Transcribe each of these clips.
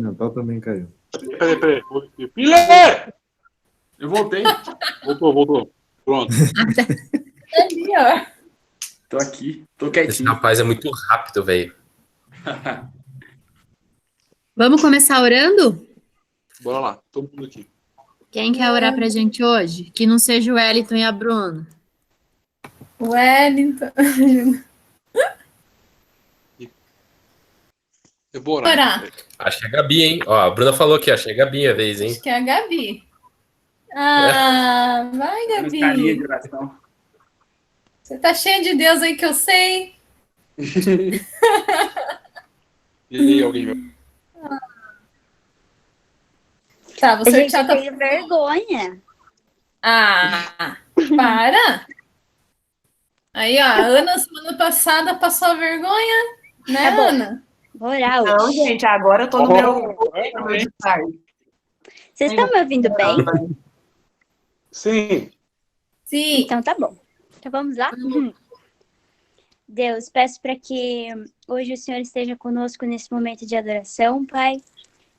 Natal também caiu. Peraí. Filé! Eu voltei. Voltou. Pronto. Ali, ó. Tô aqui. Tô Esse quietinho. rapaz é muito rápido, velho. Vamos começar orando? Bora lá, todo mundo aqui. Quem quer orar pra gente hoje? Que não seja o Wellington e a Bruna. Wellington. Eu vou orar. Orar. Acho que é a Gabi, hein? Ó, a Bruna falou aqui, acho que é a Gabi a vez, hein? Acho que é a Gabi. Ah, vai, Uma escalinha de Gabi. oração. Você tá cheia de Deus aí que eu sei. E aí, alguém? Tá, A você gente já tá... tem vergonha. Ah, para. Aí, ó, a Ana, semana passada, passou vergonha, né, Tá bom. Ana? Vou orar Não, hoje. gente, agora eu tô no meu de tarde. Vocês estão me ouvindo bem? Sim. Sim. Então tá bom. Então vamos lá? Deus, peço para que hoje o Senhor esteja conosco nesse momento de adoração, Pai.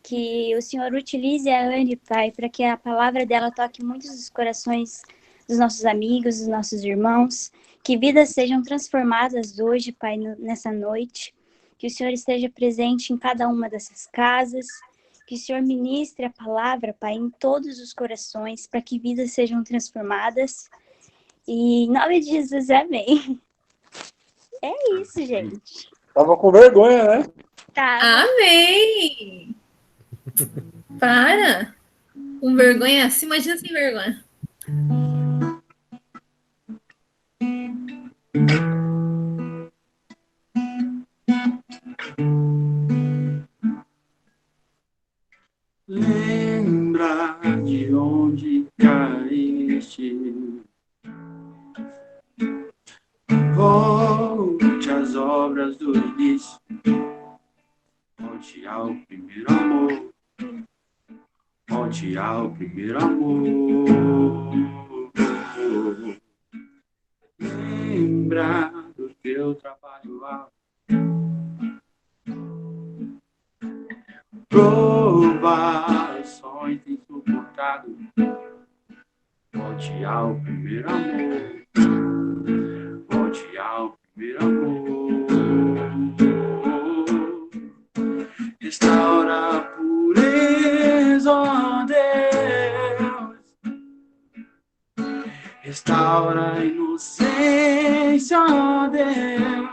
Que o Senhor utilize a Anne, Pai, para que a palavra dela toque muitos dos corações dos nossos amigos, dos nossos irmãos. Que vidas sejam transformadas hoje, Pai, nessa noite. Que o Senhor esteja presente em cada uma dessas casas. Que o Senhor ministre a palavra, Pai, em todos os corações, para que vidas sejam transformadas. E em nome de Jesus, amém. É isso, gente. Tava com vergonha, né? Tá. Amém. Para. Com vergonha assim, imagina sem vergonha. Lembra de onde caíste. Volte às obras do início. Volte ao primeiro amor. Volte ao primeiro amor. Lembra do teu trabalho lá. Provações tem suportado. Volte ao primeiro amor. Volte ao primeiro amor. Restaura a pureza, ó Deus. Restaura a inocência, ó Deus.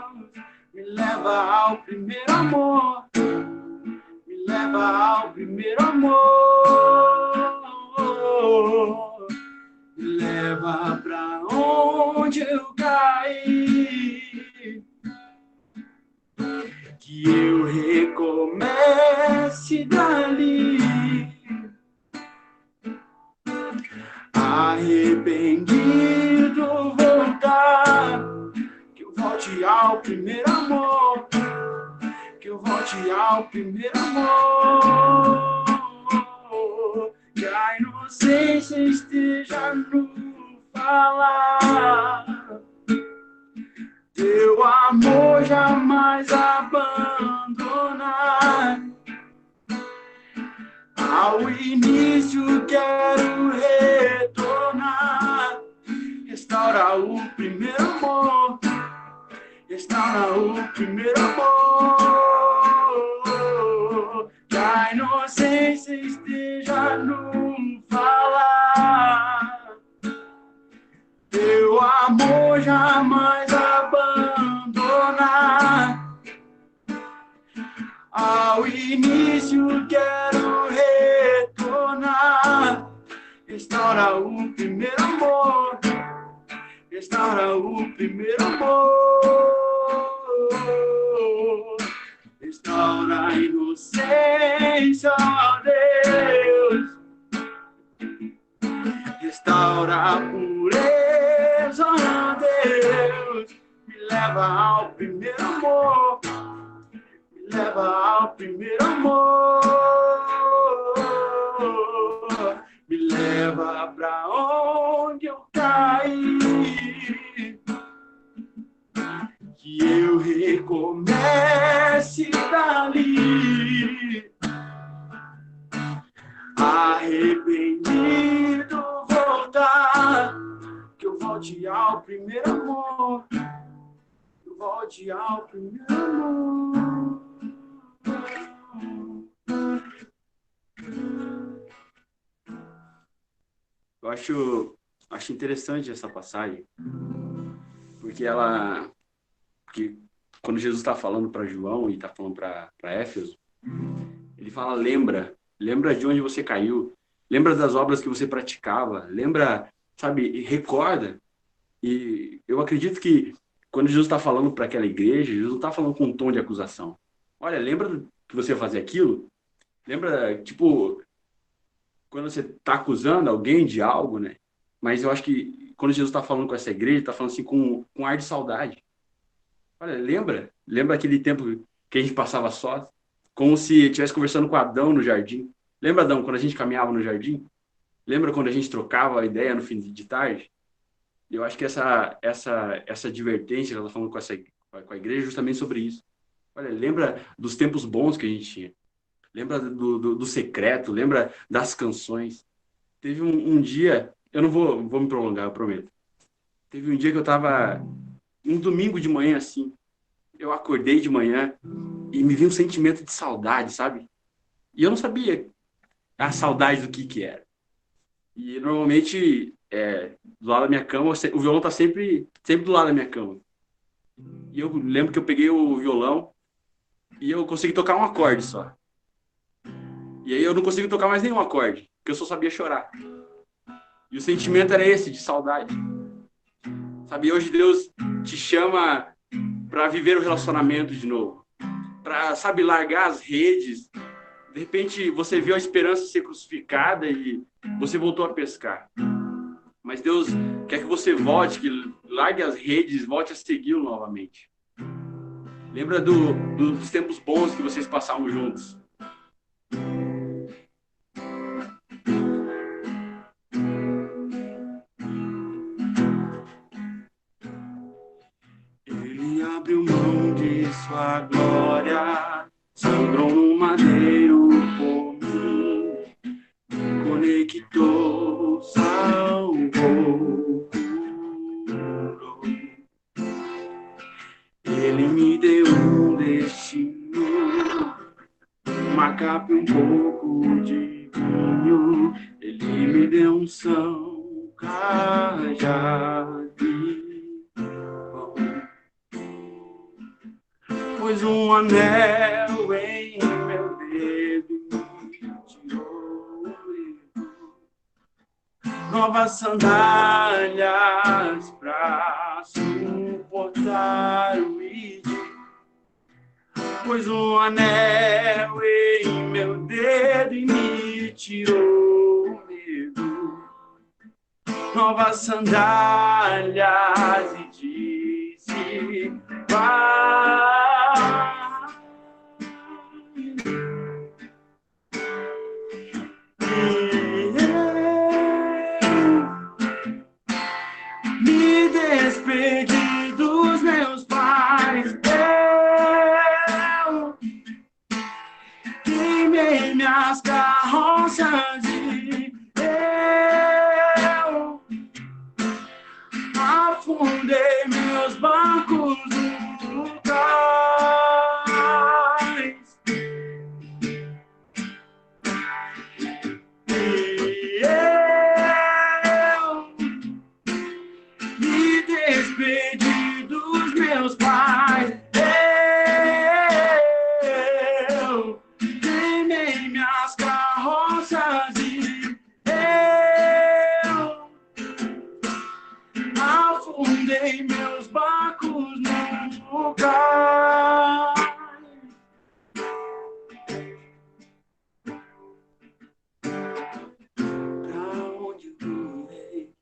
Me leva ao primeiro amor. Me leva ao primeiro amor. Me leva pra onde eu caí. Que eu recomece dali. Arrependido voltar. Que eu volte ao primeiro amor. Que eu volte ao primeiro amor. Que a inocência esteja no falar. Teu amor jamais abandonar. Ao início quero retornar. Restaura o primeiro amor. Restaura o primeiro amor. Que a inocência esteja no falar. Teu amor jamais abandonar. Ao início quero retornar. Restaura o primeiro amor. Restaura o primeiro amor. Restaura a inocência, ó Deus. Restaura a pureza, ó Deus. Me leva ao primeiro amor. Me leva ao primeiro amor. Me leva pra onde eu caí. Que eu recomece dali. arrependido voltar, que eu volte ao primeiro amor, que eu volte ao primeiro amor. Eu acho interessante essa passagem, porque quando Jesus está falando para João e está falando para Éfeso, ele fala, lembra de onde você caiu, lembra das obras que você praticava, lembra, sabe, recorda. E eu acredito que quando Jesus está falando para aquela igreja, Jesus não está falando com um tom de acusação. Olha, lembra que você fazia aquilo? Lembra, tipo, quando você está acusando alguém de algo, né? Mas eu acho que quando Jesus está falando com essa igreja, está falando assim com ar de saudade. Olha, lembra aquele tempo que a gente passava só, como se estivesse conversando com Adão no jardim. Lembra, Adão, quando a gente caminhava no jardim? Lembra quando a gente trocava a ideia no fim de tarde? Eu acho que essa advertência que ela está falando com a igreja é justamente sobre isso. Olha, lembra dos tempos bons que a gente tinha. Lembra do secreto, lembra das canções. Teve um dia, eu não vou me prolongar, eu prometo. Teve um dia que eu estava, um domingo de manhã, assim, eu acordei de manhã e me veio um sentimento de saudade, sabe? E eu não sabia a saudade do que era. E normalmente, do lado da minha cama, o violão tá sempre do lado da minha cama. E eu lembro que eu peguei o violão e eu consegui tocar um acorde só. E aí eu não consegui tocar mais nenhum acorde, porque eu só sabia chorar. E o sentimento era esse, de saudade. Sabe, hoje Deus te chama para viver o relacionamento de novo. Para, sabe, largar as redes. De repente, você viu a esperança ser crucificada e você voltou a pescar. Mas Deus quer que você volte, que largue as redes, volte a segui-lo novamente. Lembra dos tempos bons que vocês passavam juntos. Ele abriu mão de sua glória, sangrou no madeiro por mim, conectou, salvou, curou. Ele me deu um destino, uma capa e um pouco de vinho. Ele me deu um são, cajado e pão. Pôs um anel em meu dedo e me tirou o medo. Novas sandálias pra suportar o id. Pôs um anel em meu dedo e me tirou o medo. Novas sandálias e disse, vai. Me despedi dos meus pais. Eu queimei minhas carroças e eu afundei meus barcos no cais. E eu me despedi dos meus pais. Eu queimei minhas carroças e eu afundei meus barcos no cais. Pra onde eu irei?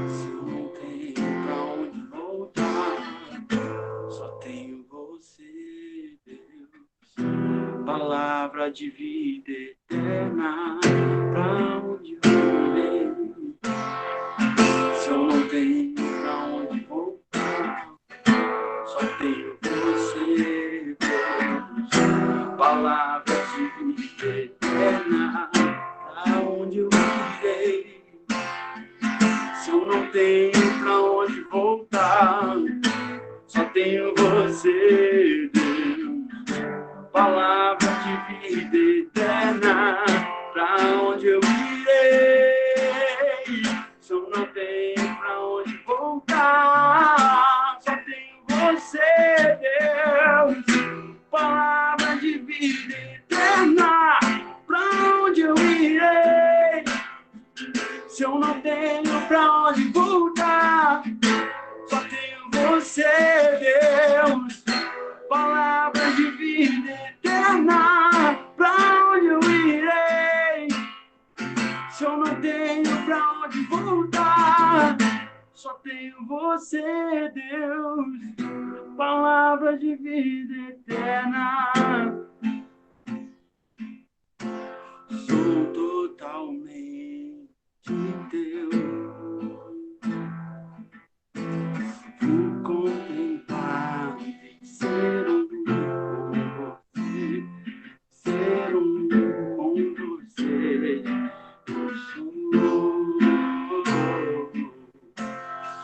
Se eu não tenho pra onde voltar, só tenho você, Deus. Palavra de vida eterna. Pra onde eu irei? Se eu não tenho pra onde voltar, só tenho você, Deus. Palavra de vida eterna. tenho pra onde voltar, só tenho você, Deus. Palavra de vida eterna, pra onde eu irei? Se eu não tenho pra onde voltar, só tenho você, Deus. Palavra de vida eterna, pra onde eu irei? Se eu não tenho pra onde voltar, só tenho você, Deus. Palavra de vida eterna, pra onde eu irei? Se eu não tenho pra onde voltar, só tenho você, Deus. Palavra de vida eterna. Sou totalmente teu. Fui contemplado em ser um com você, ser um com você.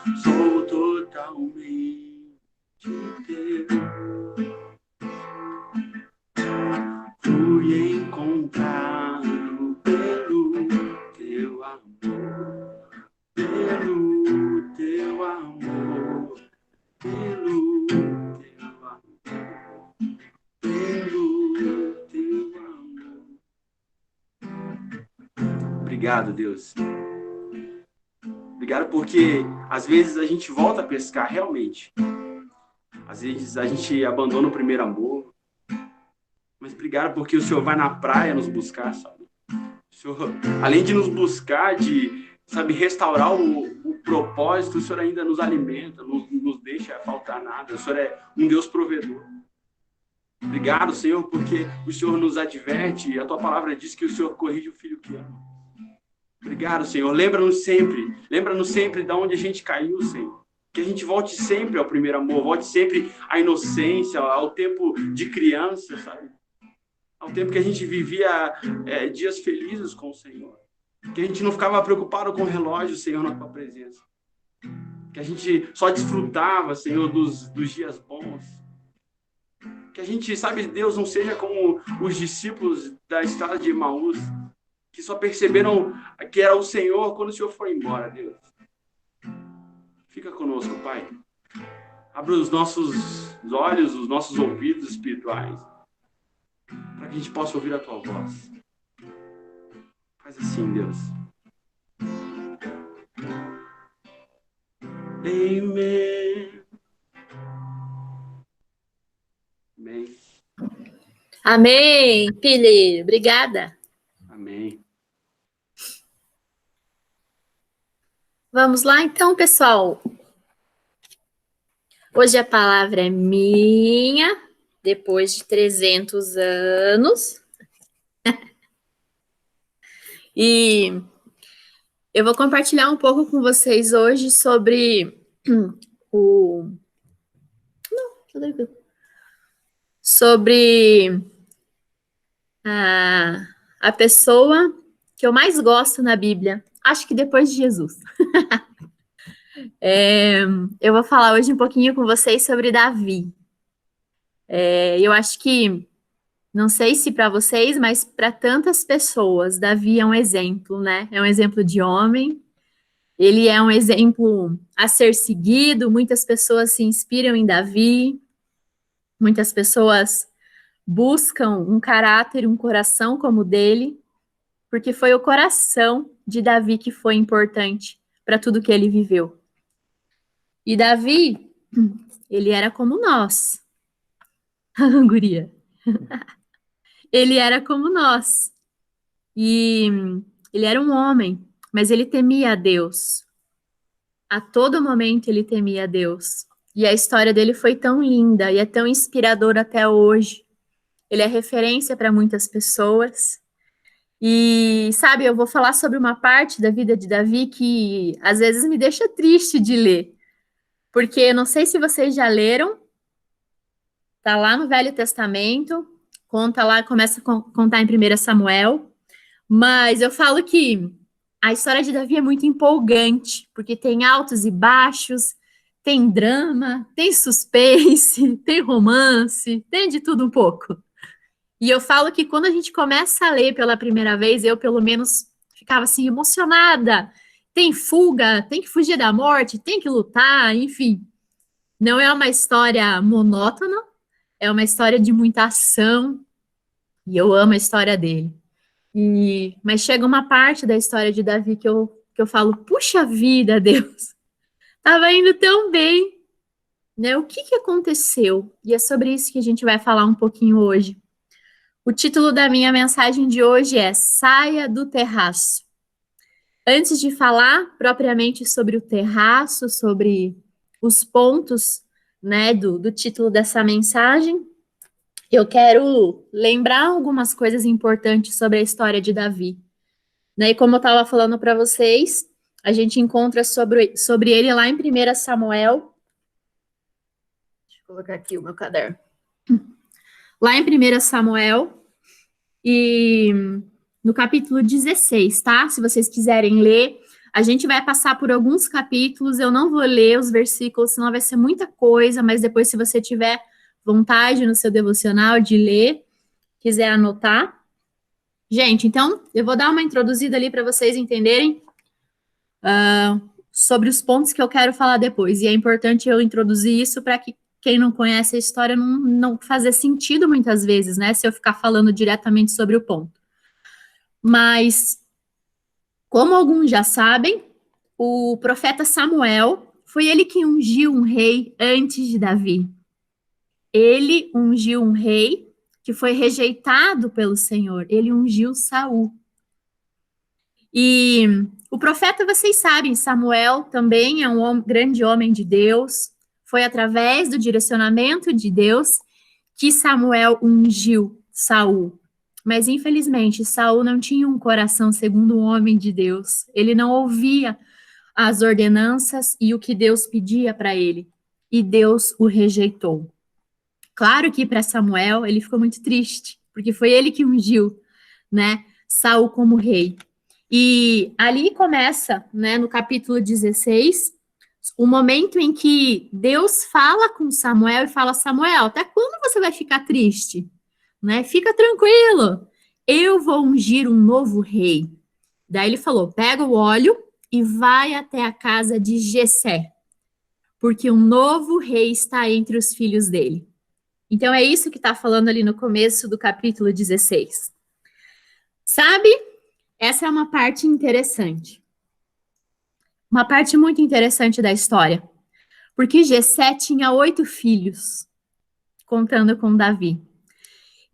Eu sou totalmente teu. Fui encontrado pelo teu amor, pelo teu amor, pelo teu amor, pelo teu amor. Obrigado, Deus. Obrigado porque às vezes a gente volta a pescar realmente. Às vezes a gente abandona o primeiro amor. Mas obrigado porque o Senhor vai na praia nos buscar, sabe? O Senhor, além de nos buscar, de, sabe, restaurar o propósito, o Senhor ainda nos alimenta, nos deixa faltar nada. O Senhor é um Deus provedor. Obrigado, Senhor, porque o Senhor nos adverte e a Tua palavra diz que o Senhor corrige o filho que ama. Obrigado, Senhor. Lembra-nos sempre de onde a gente caiu, Senhor. Que a gente volte sempre ao primeiro amor, volte sempre à inocência, ao tempo de criança, sabe? Ao tempo que a gente vivia dias felizes com o Senhor. Que a gente não ficava preocupado com o relógio, Senhor, na Tua presença. Que a gente só desfrutava, Senhor, dos dias bons. Que a gente, sabe, Deus, não seja como os discípulos da estrada de Emaús, que só perceberam que era o Senhor quando o Senhor foi embora, Deus. Fica conosco, Pai. Abre os nossos olhos, os nossos ouvidos espirituais, para que a gente possa ouvir a Tua voz. Faz assim, Deus. Amém. Amém. Amém, Pili. Obrigada. Amém. Vamos lá, então, pessoal. Hoje a palavra é minha, depois de 300 anos. E eu vou compartilhar um pouco com vocês hoje sobre sobre a pessoa que eu mais gosto na Bíblia. Acho que depois de Jesus. Eu vou falar hoje um pouquinho com vocês sobre Davi. Eu acho que, não sei se para vocês, mas para tantas pessoas, Davi é um exemplo, né? É um exemplo de homem. Ele é um exemplo a ser seguido. Muitas pessoas se inspiram em Davi. Muitas pessoas buscam um caráter, um coração como o dele, porque foi o coração de Davi que foi importante para tudo que ele viveu. E Davi, ele era como nós. Guria. Ele era como nós. E ele era um homem, mas ele temia a Deus. A todo momento ele temia a Deus. E a história dele foi tão linda e é tão inspiradora até hoje. Ele é referência para muitas pessoas. E, sabe, eu vou falar sobre uma parte da vida de Davi que às vezes me deixa triste de ler. Porque eu não sei se vocês já leram, tá lá no Velho Testamento, conta lá, começa a contar em 1 Samuel, mas eu falo que a história de Davi é muito empolgante, porque tem altos e baixos, tem drama, tem suspense, tem romance, tem de tudo um pouco. E eu falo que quando a gente começa a ler pela primeira vez, eu pelo menos ficava assim emocionada. Tem fuga, tem que fugir da morte, tem que lutar, enfim. Não é uma história monótona, é uma história de muita ação, e eu amo a história dele. Mas chega uma parte da história de Davi que eu falo, puxa vida, Deus, estava indo tão bem, né? O que aconteceu? E é sobre isso que a gente vai falar um pouquinho hoje. O título da minha mensagem de hoje é Saia do Terraço. Antes de falar propriamente sobre o terraço, sobre os pontos, né, do título dessa mensagem, eu quero lembrar algumas coisas importantes sobre a história de Davi. Né, e como eu estava falando para vocês, a gente encontra sobre ele lá em 1 Samuel. Deixa eu colocar aqui o meu caderno. Lá em 1 Samuel, e no capítulo 16, tá? Se vocês quiserem ler, a gente vai passar por alguns capítulos, eu não vou ler os versículos, senão vai ser muita coisa, mas depois, se você tiver vontade no seu devocional de ler, quiser anotar. Gente, então, eu vou dar uma introduzida ali para vocês entenderem sobre os pontos que eu quero falar depois, e é importante eu introduzir isso para que quem não conhece a história não fazer sentido muitas vezes, né, se eu ficar falando diretamente sobre o ponto. Mas, como alguns já sabem, o profeta Samuel foi ele que ungiu um rei antes de Davi. Ele ungiu um rei que foi rejeitado pelo Senhor. Ele ungiu Saul. E o profeta, vocês sabem, Samuel também é um grande homem de Deus. Foi através do direcionamento de Deus que Samuel ungiu Saul. Mas, infelizmente, Saul não tinha um coração segundo um homem de Deus. Ele não ouvia as ordenanças e o que Deus pedia para ele. E Deus o rejeitou. Claro que para Samuel ele ficou muito triste, porque foi ele que ungiu, né, Saul como rei. E ali começa, né, no capítulo 16, o momento em que Deus fala com Samuel e fala, Samuel, até quando você vai ficar triste? Né? Fica tranquilo, eu vou ungir um novo rei. Daí ele falou, pega o óleo e vai até a casa de Jessé, porque um novo rei está entre os filhos dele. Então é isso que está falando ali no começo do capítulo 16. Sabe? Essa é uma parte interessante. Uma parte muito interessante da história. Porque Jessé tinha 8 filhos, contando com Davi.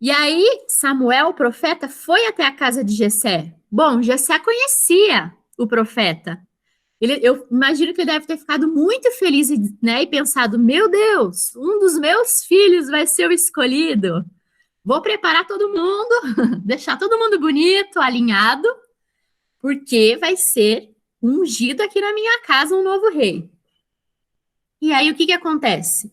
E aí, Samuel, o profeta, foi até a casa de Jessé. Bom, Jessé conhecia o profeta. Eu imagino que ele deve ter ficado muito feliz, né, e pensado, meu Deus, um dos meus filhos vai ser o escolhido. Vou preparar todo mundo, deixar todo mundo bonito, alinhado, porque vai ser ungido aqui na minha casa um novo rei. E aí, o que acontece?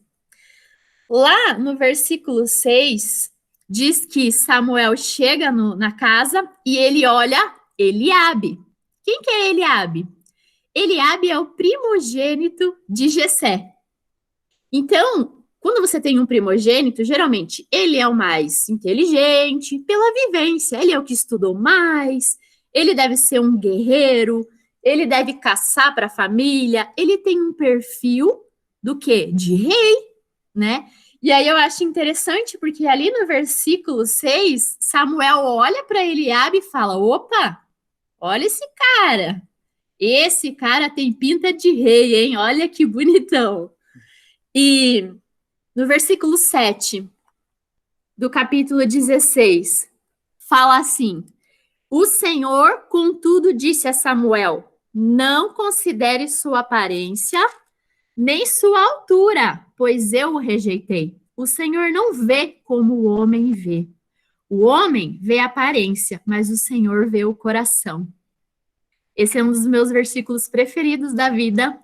Lá no versículo 6, diz que Samuel chega na casa e ele olha Eliabe. Quem que é Eliabe? Eliabe é o primogênito de Jessé. Então, quando você tem um primogênito, geralmente ele é o mais inteligente, pela vivência, ele é o que estudou mais, ele deve ser um guerreiro, ele deve caçar para a família, ele tem um perfil do quê? De rei, né? E aí eu acho interessante, porque ali no versículo 6, Samuel olha para Eliabe e fala, opa, olha esse cara. Esse cara tem pinta de rei, hein? Olha que bonitão. E no versículo 7 do capítulo 16, fala assim, o Senhor, contudo, disse a Samuel, não considere sua aparência, nem sua altura, pois eu o rejeitei. O Senhor não vê como o homem vê. O homem vê a aparência, mas o Senhor vê o coração. Esse é um dos meus versículos preferidos da vida,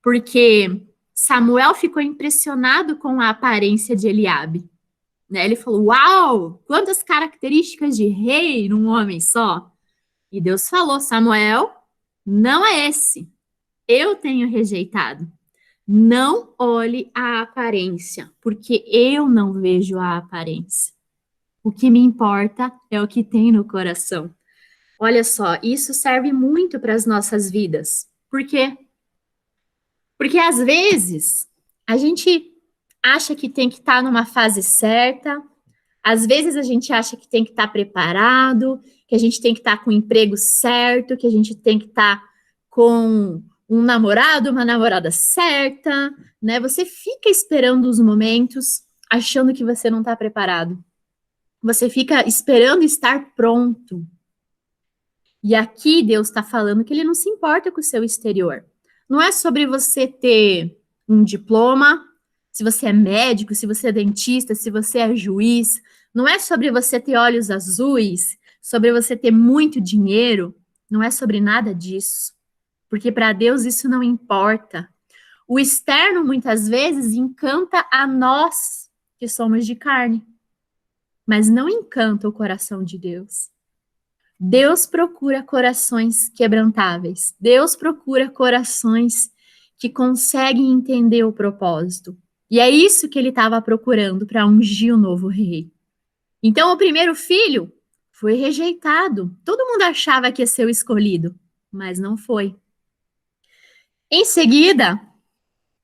porque Samuel ficou impressionado com a aparência de Eliabe. Né? Ele falou, uau, quantas características de rei num homem só. E Deus falou, Samuel, não é esse. Eu tenho rejeitado. Não olhe a aparência, porque eu não vejo a aparência. O que me importa é o que tem no coração. Olha só, isso serve muito para as nossas vidas. Por quê? Porque às vezes a gente acha que tem que estar numa fase certa, às vezes a gente acha que tem que estar preparado, que a gente tem que estar com o emprego certo, que a gente tem que estar com um namorado, uma namorada certa, né? Você fica esperando os momentos, achando que você não está preparado. Você fica esperando estar pronto. E aqui Deus está falando que ele não se importa com o seu exterior. Não é sobre você ter um diploma, se você é médico, se você é dentista, se você é juiz. Não é sobre você ter olhos azuis, sobre você ter muito dinheiro. Não é sobre nada disso. Porque para Deus isso não importa. O externo, muitas vezes, encanta a nós, que somos de carne. Mas não encanta o coração de Deus. Deus procura corações quebrantáveis. Deus procura corações que conseguem entender o propósito. E é isso que ele estava procurando para ungir o novo rei. Então, o primeiro filho foi rejeitado. Todo mundo achava que ia ser o escolhido, mas não foi. Em seguida,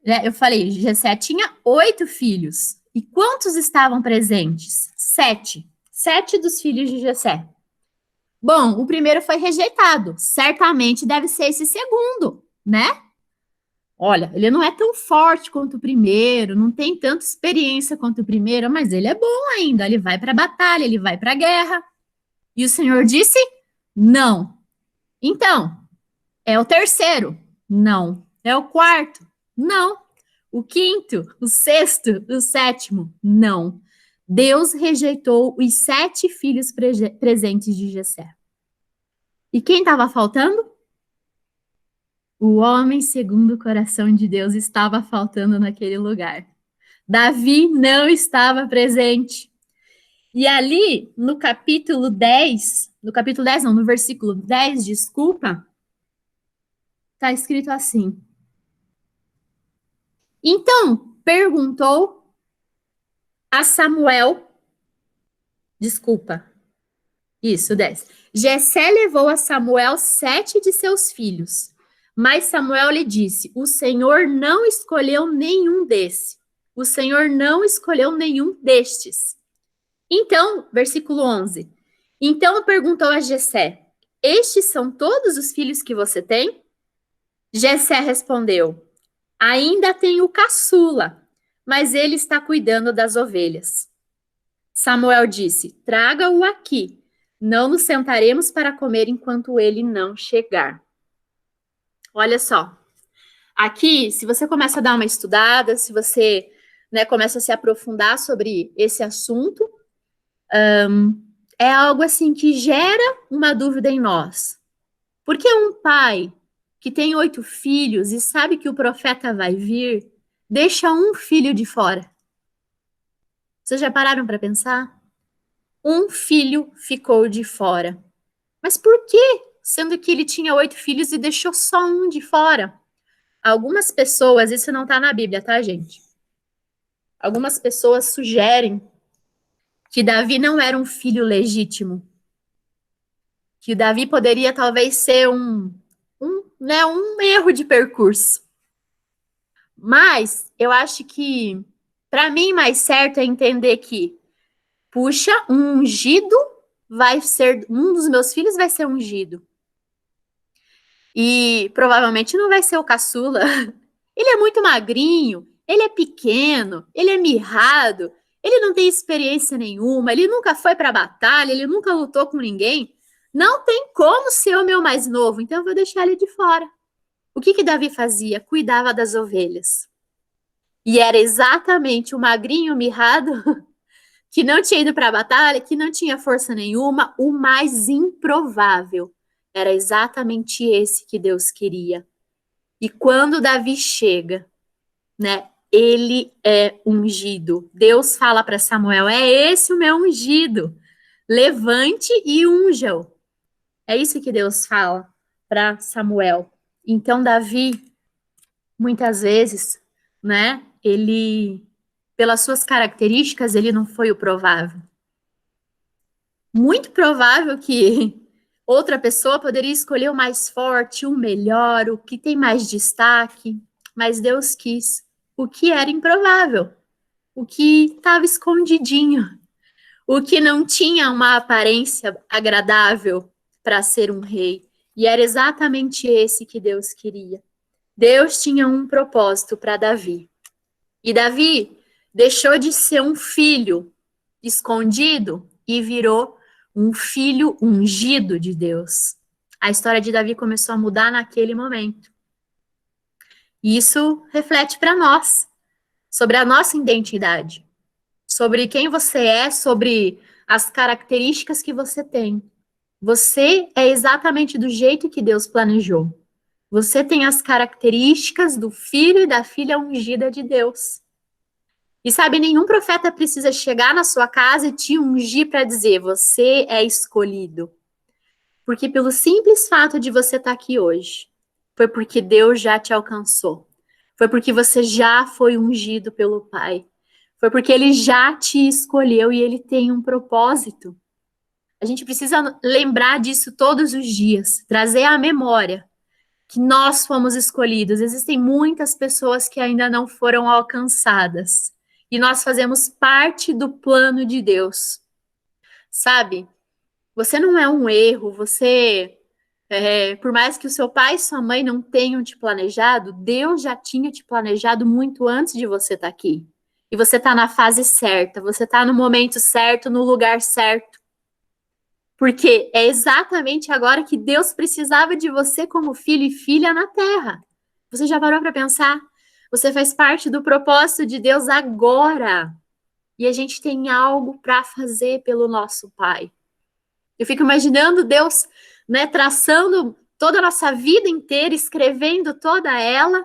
né, eu falei, Jessé tinha 8 filhos. E quantos estavam presentes? 7. 7 dos filhos de Jessé. Bom, o primeiro foi rejeitado. Certamente deve ser esse segundo, né? Olha, ele não é tão forte quanto o primeiro, não tem tanta experiência quanto o primeiro, mas ele é bom ainda. Ele vai para a batalha, ele vai para a guerra. E o Senhor disse: não. Então, é o terceiro? Não. É o quarto? Não. O quinto? O sexto? O sétimo? Não. Deus rejeitou os 7 filhos presentes de Jessé. E quem estava faltando? O homem segundo o coração de Deus estava faltando naquele lugar. Davi não estava presente. E ali, no capítulo 10, no versículo 10, desculpa, está escrito assim. Então, perguntou a Samuel, isso, 10. Jessé levou a Samuel 7 de seus filhos, mas Samuel lhe disse, o Senhor não escolheu nenhum o Senhor não escolheu nenhum destes. Então, versículo 11, então perguntou a Jessé, estes são todos os filhos que você tem? Jessé respondeu, ainda tenho o caçula, mas ele está cuidando das ovelhas. Samuel disse, traga-o aqui, não nos sentaremos para comer enquanto ele não chegar. Olha só, aqui, se você começa a dar uma estudada, se você começa a se aprofundar sobre esse assunto, é algo assim que gera uma dúvida em nós. Por que um pai que tem 8 filhos e sabe que o profeta vai vir, deixa um filho de fora? Vocês já pararam para pensar? Um filho ficou de fora. Mas por quê? Sendo que ele tinha 8 filhos e deixou só um de fora. Algumas pessoas, isso não está na Bíblia, tá, gente? Algumas pessoas sugerem que Davi não era um filho legítimo. Que Davi poderia talvez ser um erro de percurso. Mas eu acho que, para mim, mais certo é entender que, puxa, um ungido vai ser, um dos meus filhos vai ser ungido. E provavelmente não vai ser o caçula. Ele é muito magrinho, ele é pequeno, ele é mirrado, ele não tem experiência nenhuma, ele nunca foi para a batalha, ele nunca lutou com ninguém. Não tem como ser o meu mais novo, então eu vou deixar ele de fora. O que Davi fazia? Cuidava das ovelhas. E era exatamente o magrinho mirrado, que não tinha ido para a batalha, que não tinha força nenhuma, o mais improvável. Era exatamente esse que Deus queria. E quando Davi chega, ele é ungido. Deus fala para Samuel, é esse o meu ungido. Levante e unja-o. É isso que Deus fala para Samuel. Então, Davi, muitas vezes, né, ele, pelas suas características, ele não foi o provável. Muito provável que outra pessoa poderia escolher o mais forte, o melhor, o que tem mais destaque, mas Deus quis o que era improvável, o que estava escondidinho, o que não tinha uma aparência agradável para ser um rei. E era exatamente esse que Deus queria. Deus tinha um propósito para Davi. E Davi deixou de ser um filho escondido e virou um filho ungido de Deus. A história de Davi começou a mudar naquele momento. E isso reflete para nós, sobre a nossa identidade, sobre quem você é, sobre as características que você tem. Você é exatamente do jeito que Deus planejou. Você tem as características do filho e da filha ungida de Deus. E sabe, nenhum profeta precisa chegar na sua casa e te ungir para dizer, você é escolhido. Porque pelo simples fato de você estar aqui hoje, foi porque Deus já te alcançou. Foi porque você já foi ungido pelo Pai. Foi porque Ele já te escolheu e Ele tem um propósito. A gente precisa lembrar disso todos os dias, trazer à memória que nós fomos escolhidos. Existem muitas pessoas que ainda não foram alcançadas. E nós fazemos parte do plano de Deus. Sabe? Você não é um erro, por mais que o seu pai e sua mãe não tenham te planejado, Deus já tinha te planejado muito antes de você estar aqui. E você está na fase certa, você está no momento certo, no lugar certo. Porque é exatamente agora que Deus precisava de você como filho e filha na terra. Você já parou para pensar? Você faz parte do propósito de Deus agora. E a gente tem algo para fazer pelo nosso Pai. Eu fico imaginando Deus, né, traçando toda a nossa vida inteira, escrevendo toda ela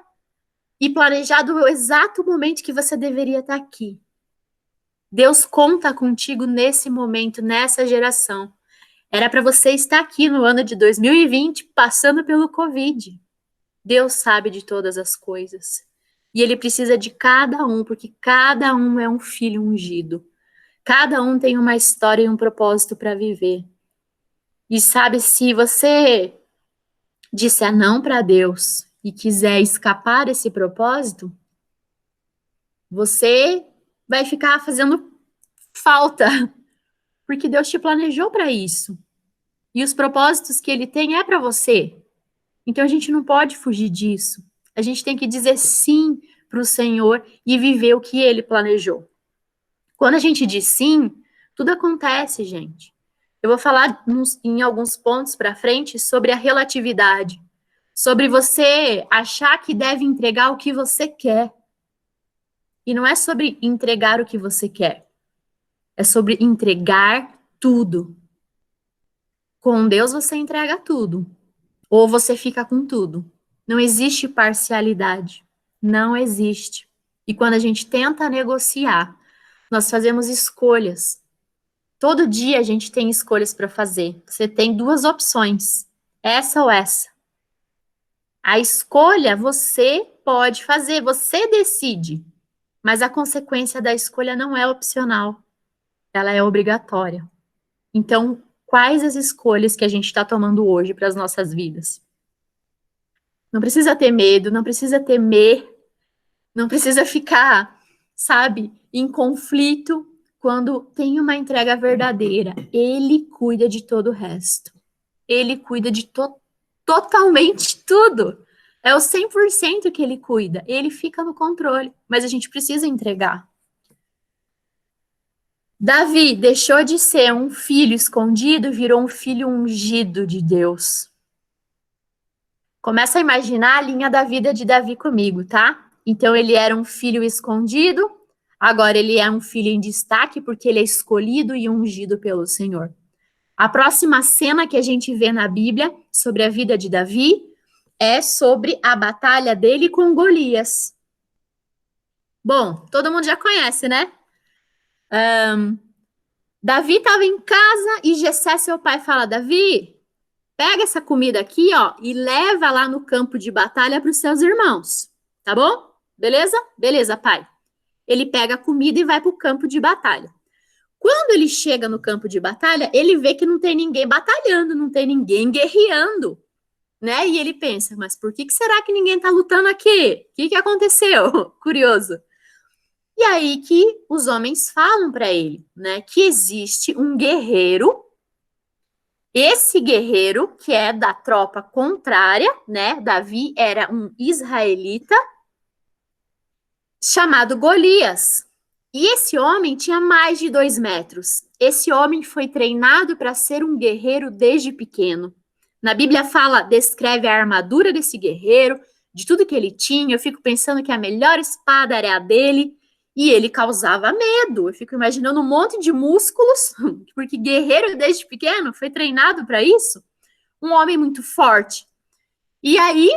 e planejado o exato momento que você deveria estar aqui. Deus conta contigo nesse momento, nessa geração. Era para você estar aqui no ano de 2020, passando pelo Covid. Deus sabe de todas as coisas. E Ele precisa de cada um, porque cada um é um filho ungido. Cada um tem uma história e um propósito para viver. E sabe, se você disser não para Deus e quiser escapar desse propósito, você vai ficar fazendo falta, porque Deus te planejou para isso. E os propósitos que Ele tem é para você. Então a gente não pode fugir disso. A gente tem que dizer sim para o Senhor e viver o que Ele planejou. Quando a gente diz sim, tudo acontece, gente. Eu vou falar em alguns pontos para frente sobre a relatividade, sobre você achar que deve entregar o que você quer. E não é sobre entregar o que você quer, é sobre entregar tudo. Com Deus você entrega tudo, ou você fica com tudo. Não existe parcialidade, não existe. E quando a gente tenta negociar, nós fazemos escolhas. Todo dia a gente tem escolhas para fazer. Você tem duas opções, essa ou essa. A escolha você pode fazer, você decide. Mas a consequência da escolha não é opcional, ela é obrigatória. Então, quais as escolhas que a gente está tomando hoje para as nossas vidas? Não precisa ter medo, não precisa temer, não precisa ficar, sabe, em conflito. Quando tem uma entrega verdadeira, Ele cuida de todo o resto. Ele cuida de totalmente tudo. É o 100% que Ele cuida. Ele fica no controle, mas a gente precisa entregar. Davi deixou de ser um filho escondido e virou um filho ungido de Deus. Começa a imaginar a linha da vida de Davi comigo, tá? Então ele era um filho escondido, agora ele é um filho em destaque porque ele é escolhido e ungido pelo Senhor. A próxima cena que a gente vê na Bíblia sobre a vida de Davi é sobre a batalha dele com Golias. Bom, todo mundo já conhece, né? Davi estava em casa e Jessé, seu pai, fala, Davi, pega essa comida aqui, ó, e leva lá no campo de batalha para os seus irmãos, tá bom? Beleza? Beleza, pai. Ele pega a comida e vai para o campo de batalha. Quando ele chega no campo de batalha, ele vê que não tem ninguém batalhando, não tem ninguém guerreando, né? E ele pensa, mas por que será que ninguém tá lutando aqui? O que aconteceu? Curioso. E aí que os homens falam para ele, né, que existe um guerreiro. Esse guerreiro, que é da tropa contrária, né? Davi era um israelita chamado Golias. E esse homem tinha mais de 2 metros. Esse homem foi treinado para ser um guerreiro desde pequeno. Na Bíblia descreve a armadura desse guerreiro, de tudo que ele tinha. Eu fico pensando que a melhor espada era a dele. E ele causava medo. Eu fico imaginando um monte de músculos, porque guerreiro desde pequeno foi treinado para isso. Um homem muito forte. E aí,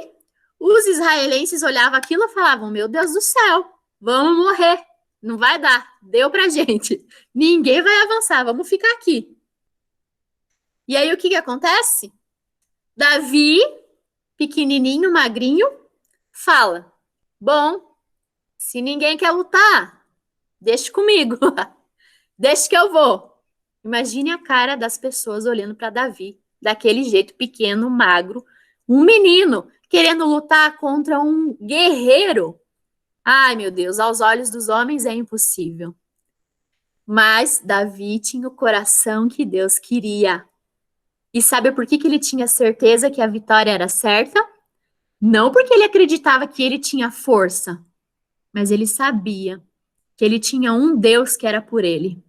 os israelenses olhavam aquilo e falavam, meu Deus do céu, vamos morrer. Não vai dar, deu pra gente. Ninguém vai avançar, vamos ficar aqui. E aí, o que acontece? Davi, pequenininho, magrinho, fala, bom, se ninguém quer lutar, deixa comigo. Deixa que eu vou. Imagine a cara das pessoas olhando para Davi, daquele jeito pequeno, magro, um menino querendo lutar contra um guerreiro. Ai, meu Deus, aos olhos dos homens é impossível. Mas Davi tinha o coração que Deus queria. E sabe por que ele tinha certeza que a vitória era certa? Não porque ele acreditava que ele tinha força, mas ele sabia que ele tinha um Deus que era por ele.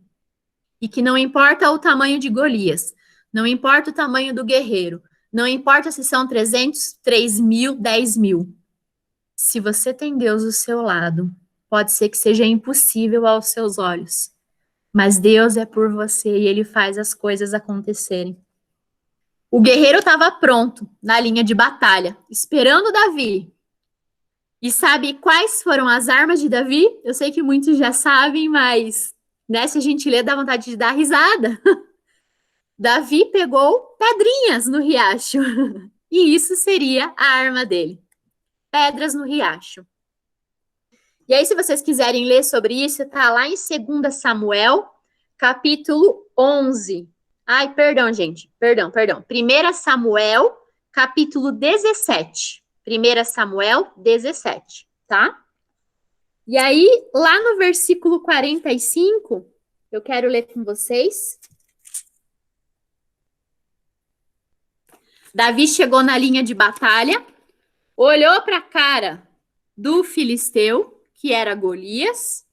E que não importa o tamanho de Golias, não importa o tamanho do guerreiro, não importa se são 300, 3 mil, 10 mil. Se você tem Deus do seu lado, pode ser que seja impossível aos seus olhos, mas Deus é por você e ele faz as coisas acontecerem. O guerreiro estava pronto na linha de batalha, esperando Davi. E sabe quais foram as armas de Davi? Eu sei que muitos já sabem, mas né, se a gente lê, dá vontade de dar risada. Davi pegou pedrinhas no riacho. E isso seria a arma dele. Pedras no riacho. E aí, se vocês quiserem ler sobre isso, está lá em 2 Samuel, capítulo 11. Ai, perdão, gente. Perdão. 1 Samuel, capítulo 17. 1 Samuel 17, tá? E aí, lá no versículo 45, eu quero ler com vocês. Davi chegou na linha de batalha, olhou para a cara do filisteu, que era Golias,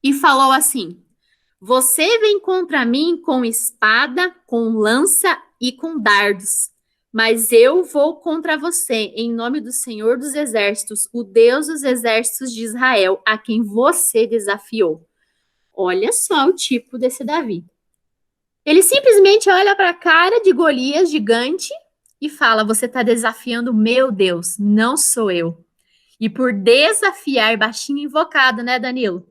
e falou assim, você vem contra mim com espada, com lança e com dardos, mas eu vou contra você, em nome do Senhor dos Exércitos, o Deus dos Exércitos de Israel, a quem você desafiou. Olha só o tipo desse Davi. Ele simplesmente olha para a cara de Golias, gigante, e fala, você está desafiando meu Deus, não sou eu. E por desafiar, baixinho invocado, né, Danilo?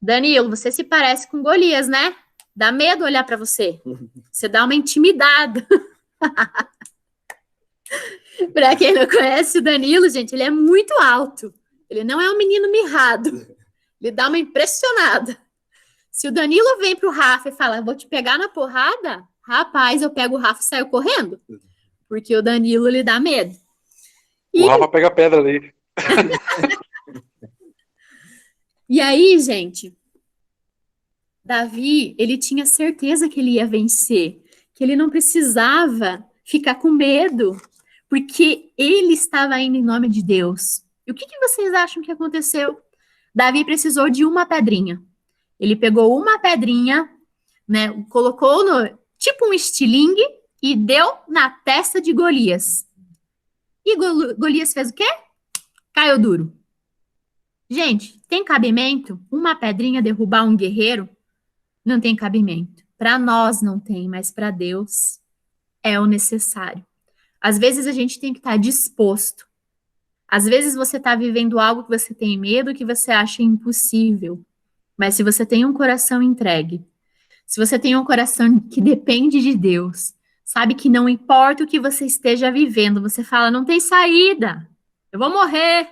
Danilo, você se parece com Golias, né? Dá medo olhar para você. Você dá uma intimidada. Para quem não conhece o Danilo, gente, ele é muito alto. Ele não é um menino mirrado. Ele dá uma impressionada. Se o Danilo vem pro Rafa e fala, vou te pegar na porrada, rapaz, eu pego o Rafa e saio correndo. Porque o Danilo lhe dá medo. O Rafa pega pedra dele. E aí, gente, Davi, ele tinha certeza que ele ia vencer. Que ele não precisava ficar com medo. Porque ele estava indo em nome de Deus. E o que vocês acham que aconteceu? Davi precisou de uma pedrinha. Ele pegou uma pedrinha, né, colocou no tipo um estilingue e deu na testa de Golias. E Golias fez o quê? Caiu duro. Gente, tem cabimento? Uma pedrinha derrubar um guerreiro? Não tem cabimento. Para nós não tem, mas para Deus é o necessário. Às vezes a gente tem que estar disposto. Às vezes você está vivendo algo que você tem medo, que você acha impossível. Mas se você tem um coração entregue, se você tem um coração que depende de Deus, Sabe que não importa o que você esteja vivendo, você fala, não tem saída, eu vou morrer,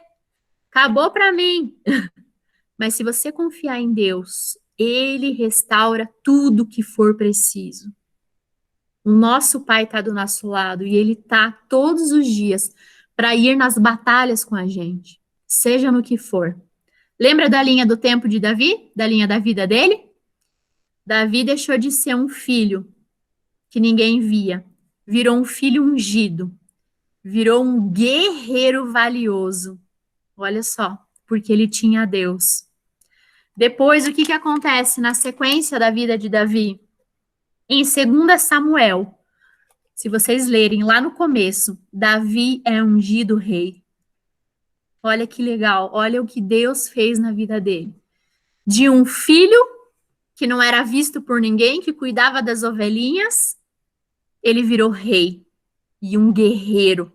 acabou para mim. Mas se você confiar em Deus, Ele restaura tudo que for preciso. O nosso Pai está do nosso lado e Ele está todos os dias para ir nas batalhas com a gente, seja no que for. Lembra da linha do tempo de Davi? Da linha da vida dele? Davi deixou de ser um filho que ninguém via, virou um filho ungido, virou um guerreiro valioso. Olha só, porque ele tinha Deus. Depois, o que acontece na sequência da vida de Davi? Em 2 Samuel, se vocês lerem lá no começo, Davi é ungido rei. Olha que legal, olha o que Deus fez na vida dele. De um filho que não era visto por ninguém, que cuidava das ovelhinhas, ele virou rei e um guerreiro.